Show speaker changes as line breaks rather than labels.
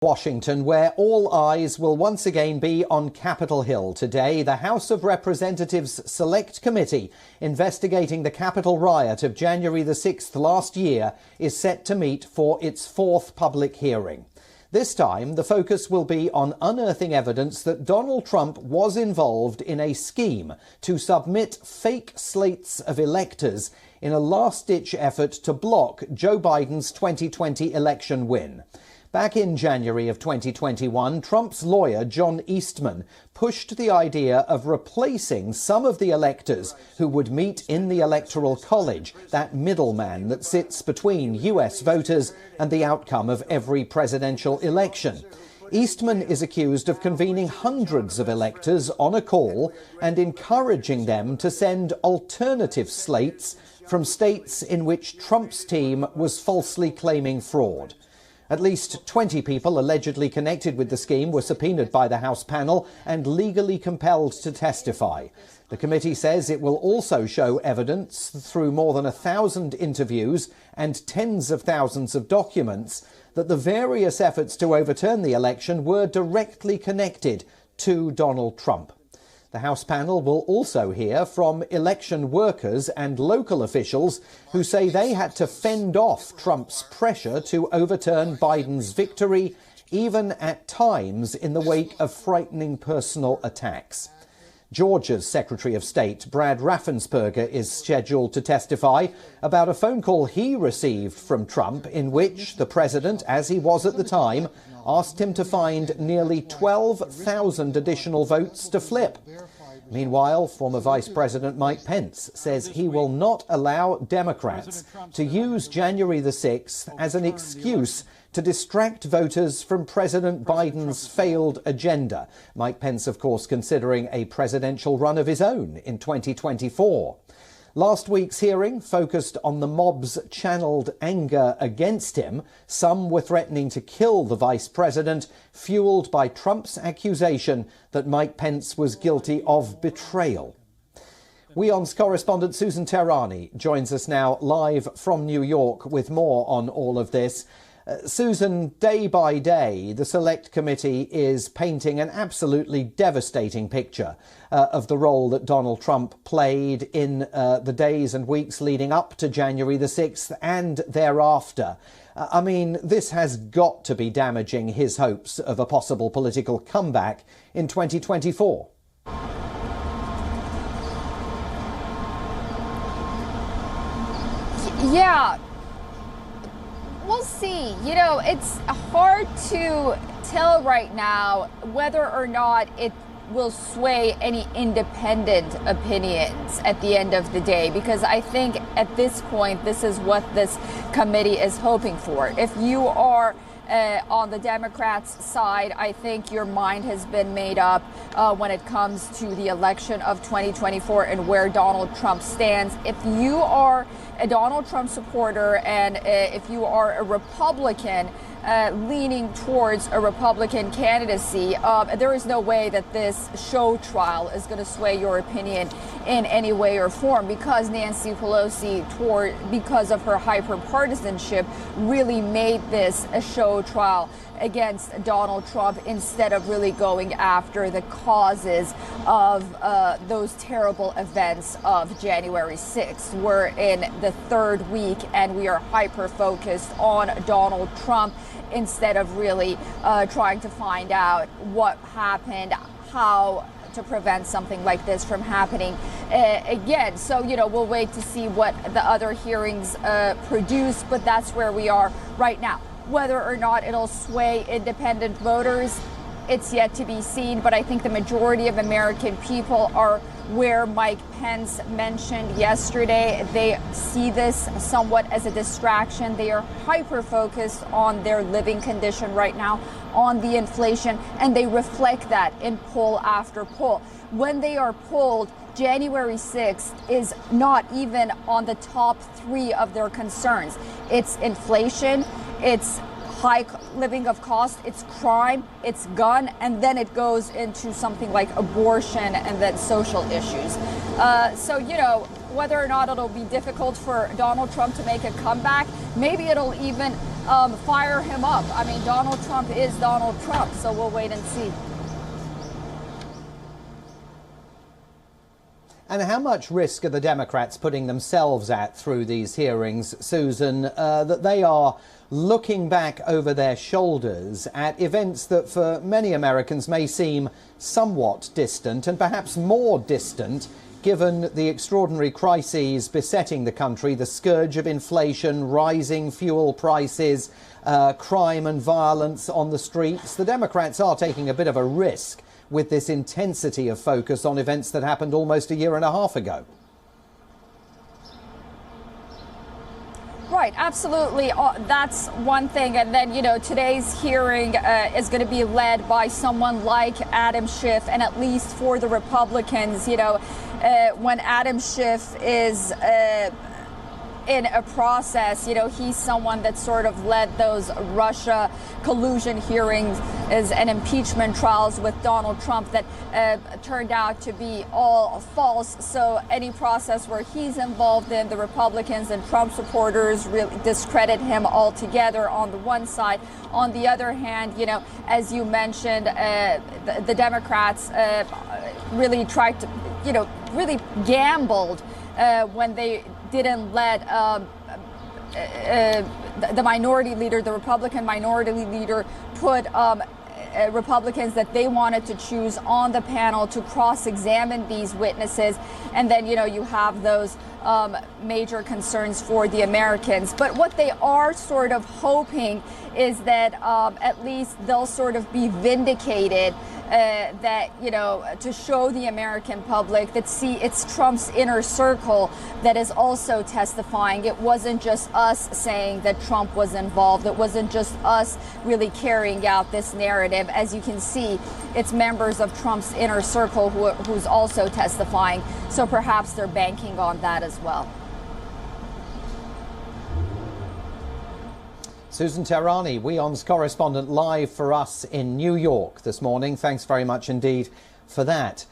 Washington, where all eyes will once again be on Capitol Hill today. The House of Representatives Select Committee investigating the Capitol riot of January the 6th last year is set to meet for its fourth public hearing. This time, the focus will be on unearthing evidence that Donald Trump was involved in a scheme to submit fake slates of electors in a last-ditch effort to block Joe Biden's 2020 election win. Back in January of 2021, Trump's lawyer, John Eastman, pushed the idea of replacing some of the electors who would meet in the Electoral College, that middleman that sits between US voters and the outcome of every presidential election. Eastman is accused of convening hundreds of electors on a call and encouraging them to send alternative slates from states in which Trump's team was falsely claiming fraud. At least 20 people allegedly connected with the scheme were subpoenaed by the House panel and legally compelled to testify. The committee says it will also show evidence through more than 1,000 interviews and tens of thousands of documents that the various efforts to overturn the election were directly connected to Donald Trump. The House panel will also hear from election workers and local officials who say they had to fend off Trump's pressure to overturn Biden's victory, even at times in the wake of frightening personal attacks. Georgia's Secretary of State, Brad Raffensperger, is scheduled to testify about a phone call he received from Trump in which the president, as he was at the time, asked him to find nearly 12,000 additional votes to flip. Meanwhile, former Vice President Mike Pence says he will not allow Democrats to use January the 6th as an excuse to distract voters from President Biden's failed agenda. Mike Pence, of course, considering a presidential run of his own in 2024. Last week's hearing focused on the mob's channeled anger against him. Some were threatening to kill the vice president, fueled by Trump's accusation that Mike Pence was guilty of betrayal. WION's correspondent Susan Tehrani joins us now live from New York with more on all of this. Susan, day by day, the Select Committee is painting an absolutely devastating picture of the role that Donald Trump played in the days and weeks leading up to January the 6th and thereafter. I mean, this has got to be damaging his hopes of a possible political comeback in 2024.
Yeah. We'll see. You know, it's hard to tell right now whether or not it will sway any independent opinions at the end of the day, because I think at this point, this is what this committee is hoping for. If you are on the Democrats' side, I think your mind has been made up when it comes to the election of 2024 and where Donald Trump stands. If you are a Donald Trump supporter and if you are a Republican leaning towards a Republican candidacy, there is no way that this show trial is going to sway your opinion in any way or form, because Nancy Pelosi, because of her hyper-partisanship, really made this a show trial against Donald Trump instead of really going after the causes of those terrible events of January 6th. We're in the third week and we are hyper-focused on Donald Trump instead of really trying to find out what happened, how to prevent something like this from happening again. So, you know, we'll wait to see what the other hearings produce, but that's where we are right now. Whether or not it'll sway independent voters, it's yet to be seen. But I think the majority of American people are where Mike Pence mentioned yesterday. They see this somewhat as a distraction. They are hyper-focused on their living condition right now, on the inflation, and they reflect that in poll after poll. When they are polled, January 6th is not even on the top three of their concerns. It's inflation, it's high living of cost, it's crime, it's gun, and then it goes into something like abortion and then social issues. So, you know, whether or not it'll be difficult for Donald Trump to make a comeback, maybe it'll even fire him up. I mean, Donald Trump is Donald Trump, so we'll wait and see.
And how much risk are the Democrats putting themselves at through these hearings, Susan, that they are looking back over their shoulders at events that for many Americans may seem somewhat distant and perhaps more distant given the extraordinary crises besetting the country, the scourge of inflation, rising fuel prices, crime and violence on the streets? The Democrats are taking a bit of a risk with this intensity of focus on events that happened almost a year and a half ago.
Right, absolutely. That's one thing. And then, you know, today's hearing is going to be led by someone like Adam Schiff. And at least for the Republicans, you know, when Adam Schiff is in a process, you know, he's someone that sort of led those Russia collusion hearings and impeachment trials with Donald Trump that turned out to be all false. So any process where he's involved in, the Republicans and Trump supporters really discredit him altogether on the one side. On the other hand, you know, as you mentioned, the Democrats really tried to, you know, really gambled when they didn't let the minority leader, the Republican minority leader, put Republicans that they wanted to choose on the panel to cross-examine these witnesses. And then, you know, you have those major concerns for the Americans. But what they are sort of hoping is that at least they'll sort of be vindicated, that, you know, to show the American public that, see, it's Trump's inner circle that is also testifying. It wasn't just us saying that Trump was involved. It wasn't just us really carrying out this narrative. As you can see, it's members of Trump's inner circle who's also testifying. So perhaps they're banking on that as well.
Susan Tehrani, WION's correspondent, live for us in New York this morning. Thanks very much indeed for that.